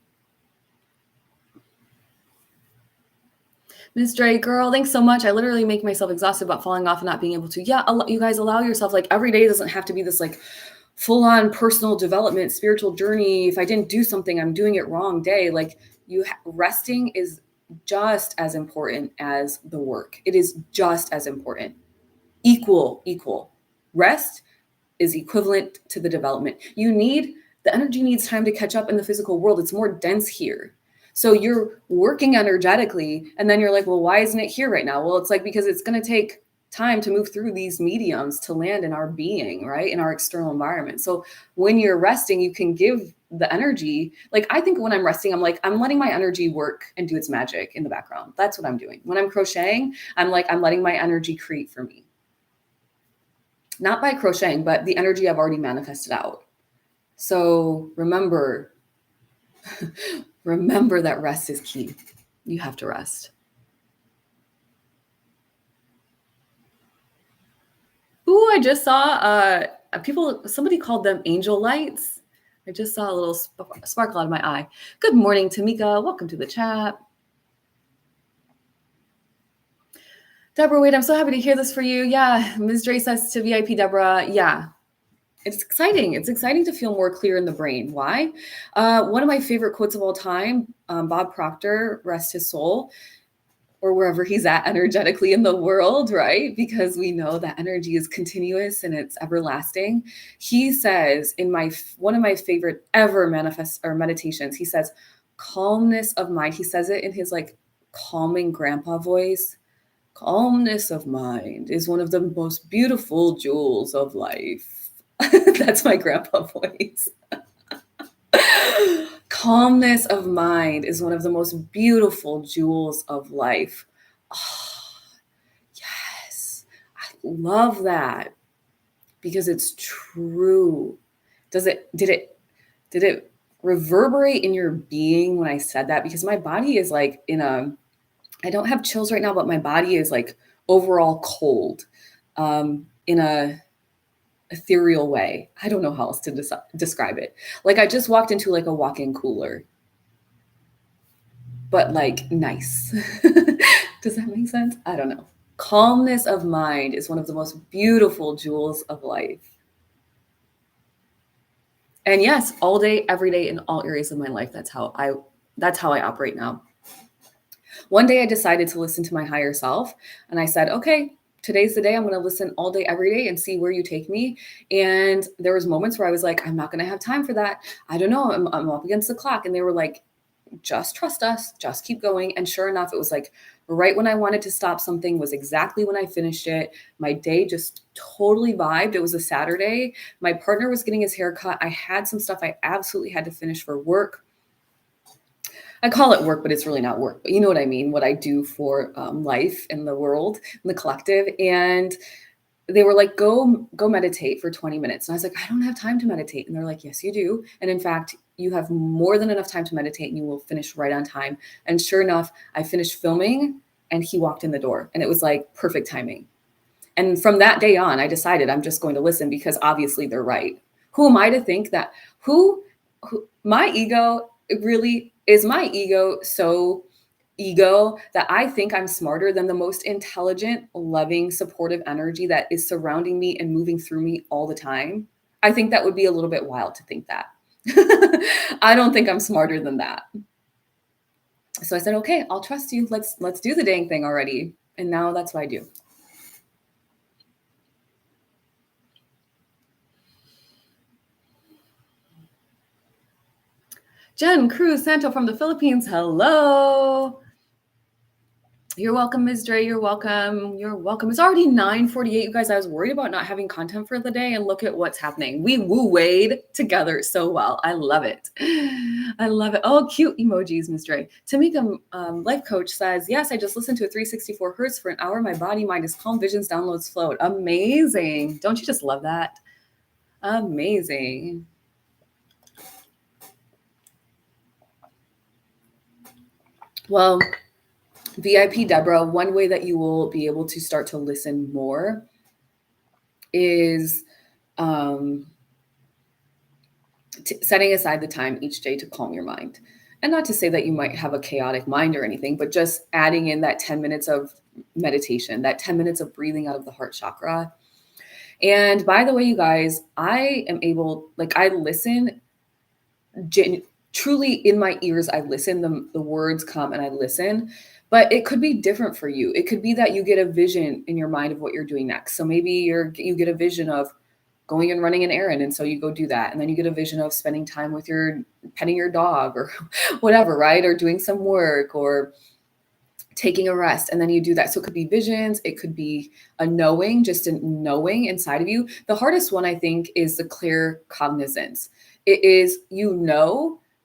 Miss Dre, girl, thanks so much. I literally make myself exhausted about falling off and not being able to. Yeah, you guys allow yourself, like every day doesn't have to be this like full-on personal development, spiritual journey. If I didn't do something, I'm doing it wrong day. Like resting is just as important as the work. It is just as important. Equal. Rest is equivalent to the development. The energy needs time to catch up in the physical world. It's more dense here. So you're working energetically, and then you're like, well, why isn't it here right now? Well, it's like, because it's going to take time to move through these mediums to land in our being, right? In our external environment. So when you're resting, you can give the energy. Like, I think when I'm resting, I'm like, I'm letting my energy work and do its magic in the background. That's what I'm doing. When I'm crocheting, I'm like, I'm letting my energy create for me. Not by crocheting, but the energy I've already manifested out. So remember that rest is key. You have to rest. Ooh, I just saw somebody called them angel lights. I just saw a little sparkle out of my eye. Good morning, Tamika. Welcome to the chat. Deborah, wait, I'm so happy to hear this for you. Yeah, Ms. Dre says to VIP Deborah, yeah. It's exciting. It's exciting to feel more clear in the brain. Why? One of my favorite quotes of all time, Bob Proctor, rest his soul, or wherever he's at energetically in the world, right? Because we know that energy is continuous and it's everlasting. He says in one of my favorite ever meditations, he says, calmness of mind. He says it in his like calming grandpa voice. Calmness of mind is one of the most beautiful jewels of life. That's my grandpa voice. Calmness of mind is one of the most beautiful jewels of life. Oh, yes. I love that because it's true. Did it reverberate in your being when I said that? Because my body is like I don't have chills right now, but my body is like overall cold in a ethereal way. I don't know how else to describe it. Like I just walked into like a walk-in cooler, but like nice. Does that make sense? I don't know. Calmness of mind is one of the most beautiful jewels of life. And yes, all day, every day, in all areas of my life. That's how I operate now. One day I decided to listen to my higher self, and I said, okay, today's the day I'm going to listen all day, every day, and see where you take me. And there was moments where I was like, I'm not going to have time for that. I don't know. I'm up against the clock. And they were like, just trust us, just keep going. And sure enough, it was like right when I wanted to stop something was exactly when I finished it. My day just totally vibed. It was a Saturday. My partner was getting his hair cut. I had some stuff I absolutely had to finish for work. I call it work, but it's really not work. But you know what I mean, what I do for life in the world, in the collective. And they were like, go meditate for 20 minutes. And I was like, I don't have time to meditate. And they're like, yes, you do. And in fact, you have more than enough time to meditate and you will finish right on time. And sure enough, I finished filming and he walked in the door and it was like perfect timing. And from that day on, I decided I'm just going to listen because obviously they're right. Who am I to think that who my ego really is my ego so ego that I think I'm smarter than the most intelligent, loving, supportive energy that is surrounding me and moving through me all the time? I think that would be a little bit wild to think that. I don't think I'm smarter than that. So I said, okay, I'll trust you. Let's do the dang thing already. And now that's what I do. Jen Cruz Santo from the Philippines. Hello. You're welcome, Ms. Dre. You're welcome. You're welcome. It's already 9:48. You guys, I was worried about not having content for the day, and look at what's happening. We woo-wayed together so well. I love it. I love it. Oh, cute emojis, Ms. Dre. Tamika, life coach, says, yes, I just listened to a 364 hertz for an hour. My body, mind is calm. Visions, downloads flowed. Amazing. Don't you just love that? Amazing. Well, VIP Deborah, one way that you will be able to start to listen more is setting aside the time each day to calm your mind. And not to say that you might have a chaotic mind or anything, but just adding in that 10 minutes of meditation, that 10 minutes of breathing out of the heart chakra. And by the way, you guys, I am able, like I listen truly in my ears. I listen, the words come and I listen. But it could be different for you. It could be that you get a vision in your mind of what you're doing next. So maybe you get a vision of going and running an errand. And so you go do that. And then you get a vision of spending time with petting your dog or whatever, right? Or doing some work or taking a rest. And then you do that. So it could be visions. It could be a knowing, just a knowing inside of you. The hardest one, I think, is the clear cognizance. It is,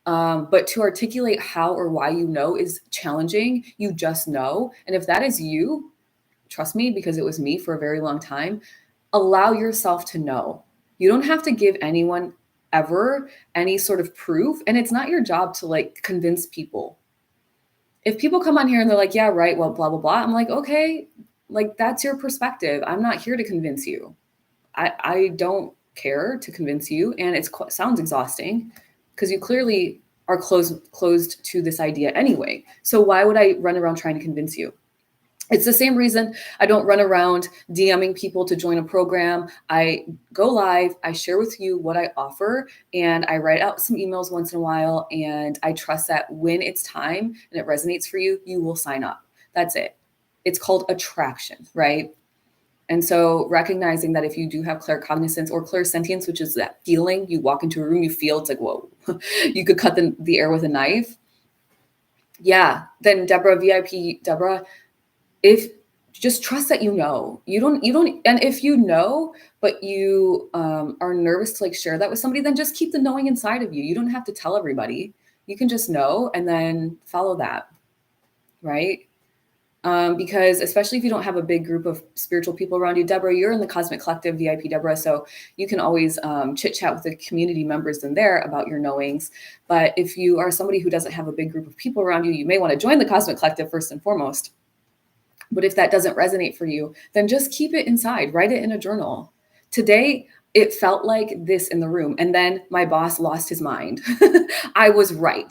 but to articulate how or why you know is challenging. You just know. And if that is you, trust me, because it was me for a very long time, allow yourself to know. You don't have to give anyone ever any sort of proof. And it's not your job to like convince people. If people come on here and they're like, yeah, right, well, blah, blah, blah. I'm like, okay, like that's your perspective. I'm not here to convince you. I don't care to convince you. And it sounds exhausting because you clearly are closed to this idea anyway. So why would I run around trying to convince you? It's the same reason I don't run around DMing people to join a program. I go live, I share with you what I offer, and I write out some emails once in a while. And I trust that when it's time and it resonates for you, you will sign up. That's it. It's called attraction, right? And so recognizing that if you do have claircognizance or clairsentience, which is that feeling, you walk into a room, you feel it's like, whoa, you could cut the air with a knife. Yeah, then Deborah, VIP Deborah, if just trust that you know, you don't, and if you know, but you are nervous to like share that with somebody, then just keep the knowing inside of you. You don't have to tell everybody. You can just know and then follow that, right? Because especially if you don't have a big group of spiritual people around you, Deborah, you're in the Cosmic Collective, VIP Deborah, so you can always chit chat with the community members in there about your knowings. But if you are somebody who doesn't have a big group of people around you, you may want to join the Cosmic Collective first and foremost. But if that doesn't resonate for you, then just keep it inside, write it in a journal. Today, it felt like this in the room. And then my boss lost his mind. I was right.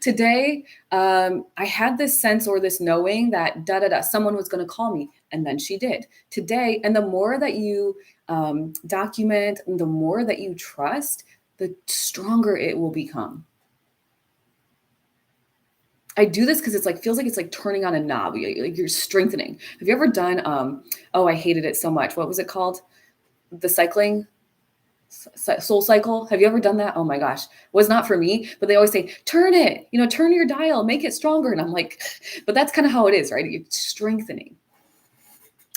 Today, I had this sense or this knowing that someone was going to call me. And then she did. Today, and the more that you document, the more that you trust, the stronger it will become. I do this because it's like feels like it's like turning on a knob. Like you're strengthening. Have you ever done? Oh, I hated it so much. What was it called? The cycling, Soul Cycle. Have you ever done that? Oh my gosh, was not for me. But they always say, turn it. Turn your dial, make it stronger. And I'm like, but that's kind of how it is, right? It's strengthening.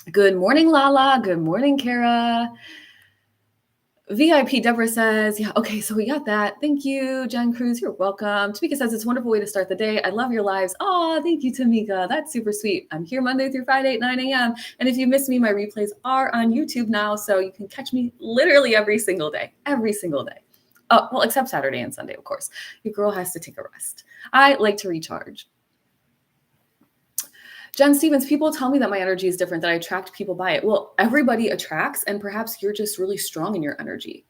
Good morning, Lala. Good morning, Kara. VIP Deborah says, yeah, okay, so we got that. Thank you, Jen Cruz. You're welcome. Tamika says, it's a wonderful way to start the day. I love your lives. Oh, thank you, Tamika. That's super sweet. I'm here Monday through Friday at 9 a.m. And if you miss me, my replays are on YouTube now. So you can catch me literally every single day. Oh, well, except Saturday and Sunday, of course. Your girl has to take a rest. I like to recharge. Jen Stevens, people tell me that my energy is different, that I attract people by it. Well, everybody attracts, and perhaps you're just really strong in your energy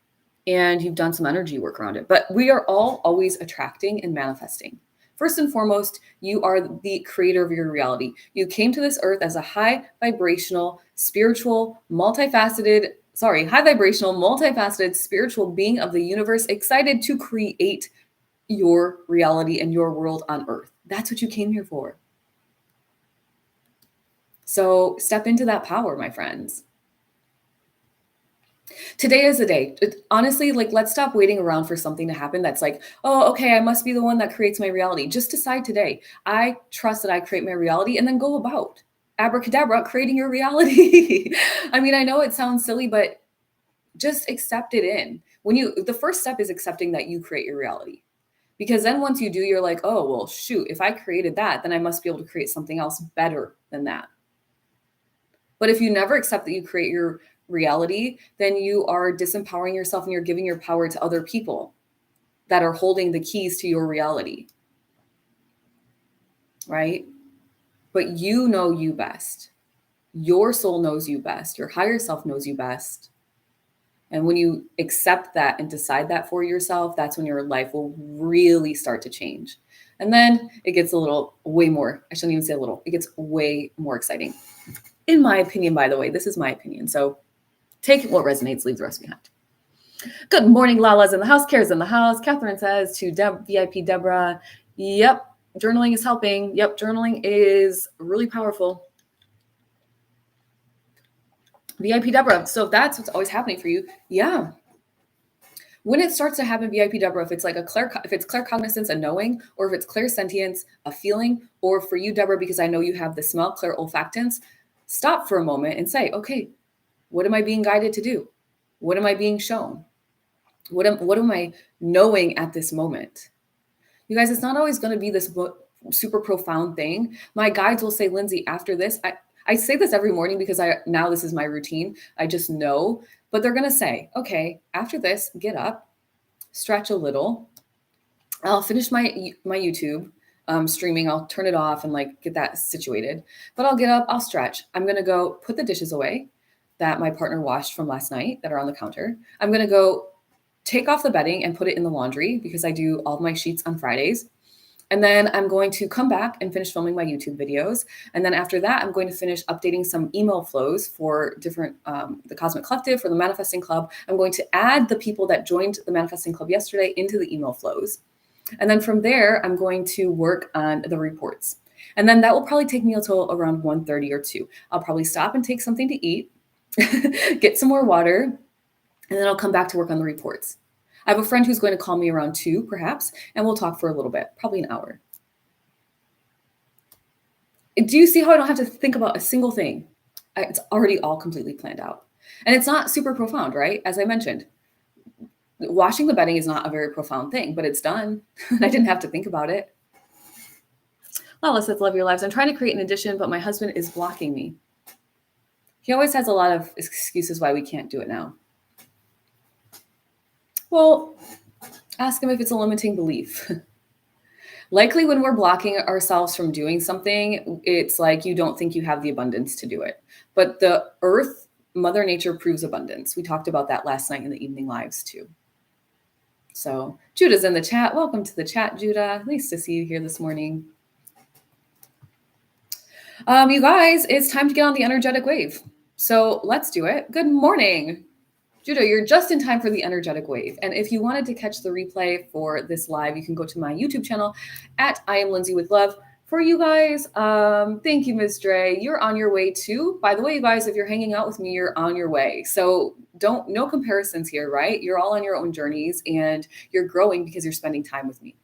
and you've done some energy work around it. But we are all always attracting and manifesting. First and foremost, you are the creator of your reality. You came to this earth as a high vibrational, multifaceted spiritual being of the universe, excited to create your reality and your world on earth. That's what you came here for. So step into that power, my friends. Today is the day. Honestly, let's stop waiting around for something to happen that's like, oh, okay, I must be the one that creates my reality. Just decide today. I trust that I create my reality, and then go about abracadabra creating your reality. I mean, I know it sounds silly, but just accept it in. The first step is accepting that you create your reality. Because then once you do, you're like, oh, well, shoot, if I created that, then I must be able to create something else better than that. But if you never accept that you create your reality, then you are disempowering yourself and you're giving your power to other people that are holding the keys to your reality. Right? But you know you best. Your soul knows you best. Your higher self knows you best. And when you accept that and decide that for yourself, that's when your life will really start to change. And then it gets way more, I shouldn't even say a little, it gets way more exciting. In my opinion, by the way, this is my opinion. So take what resonates, leave the rest behind. Good morning, Lala's in the house, Kara's in the house. Catherine says to VIP Deborah, yep, journaling is helping. Yep, journaling is really powerful. VIP Deborah, so if that's what's always happening for you, yeah. When it starts to happen, VIP Deborah, if it's like if it's claircognizance, a knowing, or if it's clairsentience, a feeling, or for you, Deborah, because I know you have the smell, clairolfactance, stop for a moment and say, okay, what am I being guided to do? What am I being shown? What am I knowing at this moment? You guys, it's not always going to be this super profound thing. My guides will say, Lindsay, after this, I say this every morning because now this is my routine. I just know, but they're going to say, okay, after this, get up, stretch a little. I'll finish my YouTube streaming. I'll turn it off and get that situated, but I'll get up, I'll stretch. I'm going to go put the dishes away that my partner washed from last night that are on the counter. I'm going to go take off the bedding and put it in the laundry because I do all of my sheets on Fridays. And then I'm going to come back and finish filming my YouTube videos. And then after that, I'm going to finish updating some email flows for different, the Cosmic Collective, for the Manifesting Club. I'm going to add the people that joined the Manifesting Club yesterday into the email flows. And then from there, I'm going to work on the reports. And then that will probably take me until around 1:30 or 2. I'll probably stop and take something to eat, get some more water, and then I'll come back to work on the reports. I have a friend who's going to call me around 2, perhaps, and we'll talk for a little bit, probably an hour. Do you see how I don't have to think about a single thing? It's already all completely planned out. And it's not super profound, right? As I mentioned, washing the bedding is not a very profound thing, but it's done. I didn't have to think about it. Lala says, love your lives. I'm trying to create an addition, but my husband is blocking me. He always has a lot of excuses why we can't do it now. Well, ask him if it's a limiting belief. Likely when we're blocking ourselves from doing something, it's like you don't think you have the abundance to do it. But the earth, Mother Nature proves abundance. We talked about that last night in the evening lives too. So Judah's in the chat. Welcome to the chat, Judah. Nice to see you here this morning. You guys, it's time to get on the energetic wave. So let's do it. Good morning. Judo, you're just in time for the energetic wave. And if you wanted to catch the replay for this live, you can go to my YouTube channel at I am Lindsay with Love. For you guys, thank you, Ms. Dre. You're on your way too. By the way, you guys, if you're hanging out with me, you're on your way. So no comparisons here, right? You're all on your own journeys and you're growing because you're spending time with me.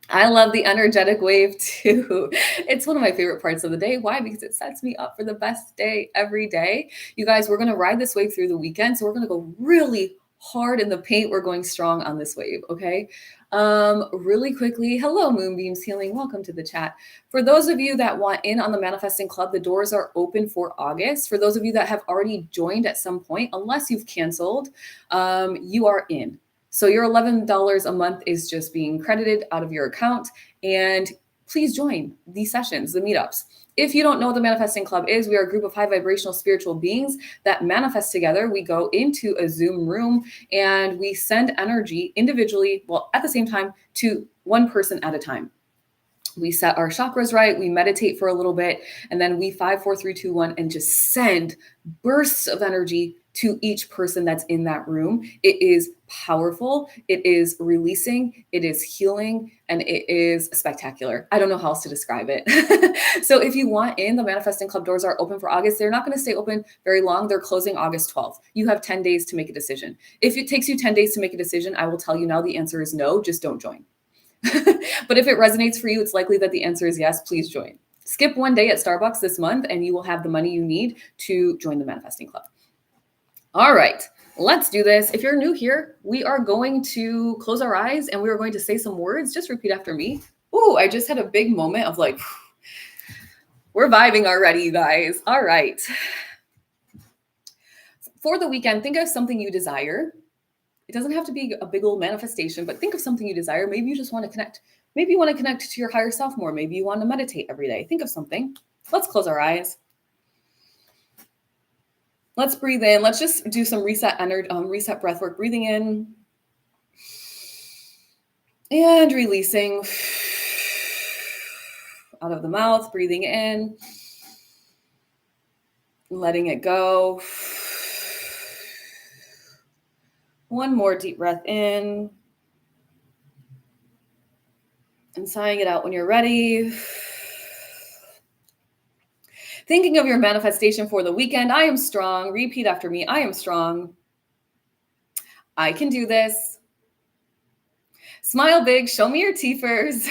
I love the energetic wave too. It's one of my favorite parts of the day. Why? Because it sets me up for the best day every day. You guys, we're going to ride this wave through the weekend. So we're going to go really hard in the paint. We're going strong on this wave. Okay. Really quickly. Hello, Moonbeams Healing. Welcome to the chat. For those of you that want in on the Manifesting Club, the doors are open for August. For those of you that have already joined at some point, unless you've canceled, you are in. So your $11 a month is just being credited out of your account. And please join these sessions, the meetups. If you don't know what the Manifesting Club is, we are a group of high vibrational spiritual beings that manifest together. We go into a Zoom room and we send energy individually, well, at the same time, to one person at a time. We set our chakras right, we meditate for a little bit, and then we 5, 4, 3, 2, 1, and just send bursts of energy to each person that's in that room. It is powerful, it is releasing, it is healing, and it is spectacular. I don't know how else to describe it. So if you want in, the Manifesting Club doors are open for August. They're not going to stay open very long. They're closing August 12th. You have 10 days to make a decision. If it takes you 10 days to make a decision, I will tell you now the answer is no, just don't join. But if it resonates for you, it's likely that the answer is yes, please join. Skip one day at Starbucks this month and you will have the money you need to join the Manifesting Club. All right, let's do this. If you're new here, we are going to close our eyes and we are going to say some words. Just repeat after me. Ooh, I just had a big moment of like, we're vibing already, you guys. All right. For the weekend, think of something you desire. It doesn't have to be a big old manifestation, but think of something you desire. Maybe you just want to connect. Maybe you want to connect to your higher self more. Maybe you want to meditate every day. Think of something. Let's close our eyes. Let's breathe in. Let's just do some reset breath work. Breathing in and releasing out of the mouth. Breathing in, letting it go. One more deep breath in and sighing it out when you're ready. Thinking of your manifestation for the weekend. I am strong. Repeat after me. I am strong. I can do this. Smile big. Show me your teethers.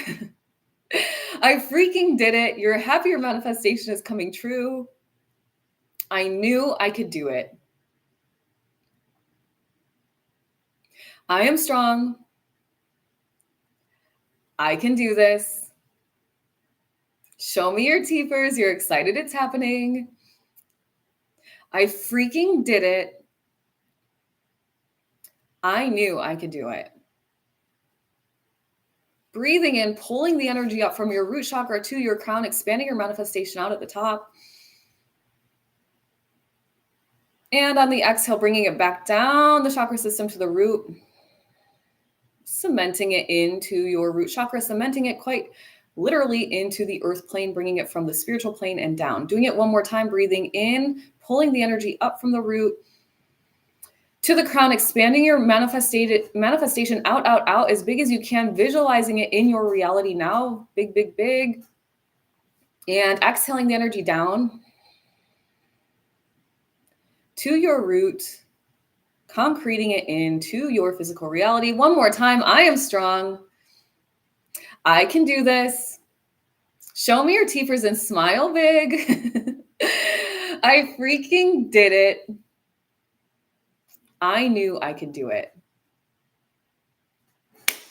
I freaking did it. Your happier manifestation is coming true. I knew I could do it. I am strong. I can do this. Show me your teethers. You're excited it's happening. I freaking did it. I knew I could do it. Breathing in, pulling the energy up from your root chakra to your crown, expanding your manifestation out at the top. And on the exhale, bringing it back down the chakra system to the root. Cementing it into your root chakra, cementing it quite literally into the earth plane, bringing it from the spiritual plane and down. Doing it one more time, breathing in, pulling the energy up from the root to the crown, expanding your manifestation out as big as you can, visualizing it in your reality now, big, big, big. And exhaling the energy down to your root, concreting it into your physical reality. One more time. I am strong. I can do this. Show me your teethers and smile big. I freaking did it. I knew I could do it.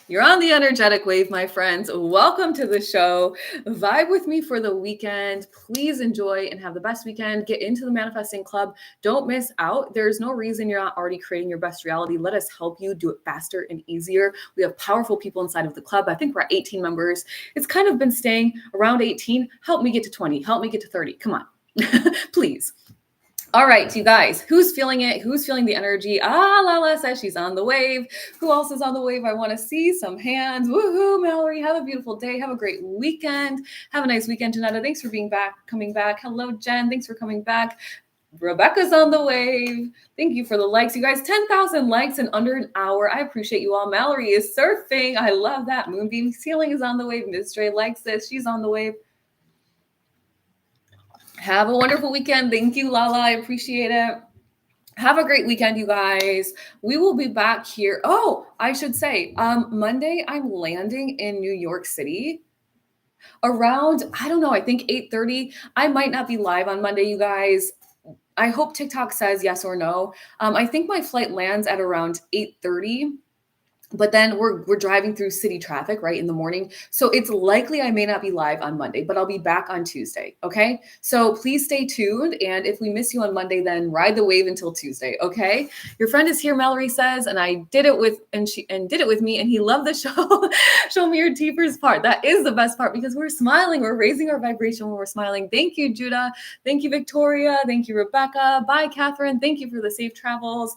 You're on the energetic wave, my friends. Welcome to the show. Vibe with me for the weekend. Please enjoy and have the best weekend. Get into the Manifesting Club. Don't miss out. There's no reason you're not already creating your best reality. Let us help you do it faster and easier. We have powerful people inside of the club. I think we're at 18 members. It's kind of been staying around 18. Help me get to 20. Help me get to 30. Come on, please. All right, you guys, who's feeling it? Who's feeling the energy? Lala says she's on the wave. Who else is on the wave? I want to see some hands. Woohoo, Mallory. Have a beautiful day. Have a great weekend. Have a nice weekend, Janetta. Thanks for coming back. Hello, Jen. Thanks for coming back. Rebecca's on the wave. Thank you for the likes. You guys, 10,000 likes in under an hour. I appreciate you all. Mallory is surfing. I love that. Moonbeam Ceiling is on the wave. Miss Dre likes this. She's on the wave. Have a wonderful weekend. Thank you, Lala. I appreciate it. Have a great weekend, you guys. We will be back here. Oh, I should say, Monday, I'm landing in New York City around, I don't know, I think 8:30. I might not be live on Monday, you guys. I hope TikTok says yes or no. I think my flight lands at around 8:30. But then we're driving through city traffic right in the morning. So it's likely I may not be live on Monday, but I'll be back on Tuesday. Okay. So please stay tuned. And if we miss you on Monday, then ride the wave until Tuesday. Okay. Your friend is here, Mallory says, and I did it with, and did it with me. And he loved the show. Show me your teepers part. That is the best part because we're smiling. We're raising our vibration when we're smiling. Thank you, Judah. Thank you, Victoria. Thank you, Rebecca. Bye, Catherine. Thank you for the safe travels.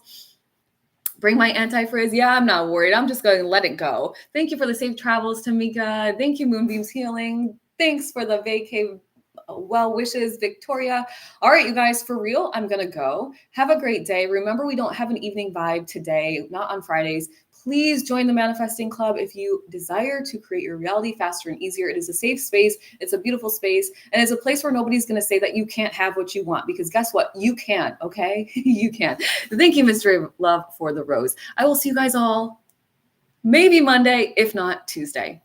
Bring my anti-frizz. Yeah, I'm not worried. I'm just going to let it go. Thank you for the safe travels, Tamika. Thank you, Moonbeam's Healing. Thanks for the vacay well wishes, Victoria. All right, you guys, for real, I'm going to go. Have a great day. Remember, we don't have an evening vibe today, not on Fridays. Please join the Manifesting Club if you desire to create your reality faster and easier. It is a safe space. It's a beautiful space. And it's a place where nobody's going to say that you can't have what you want because guess what? You can, okay? You can. Thank you, Mr. Love, for the rose. I will see you guys all maybe Monday, if not Tuesday.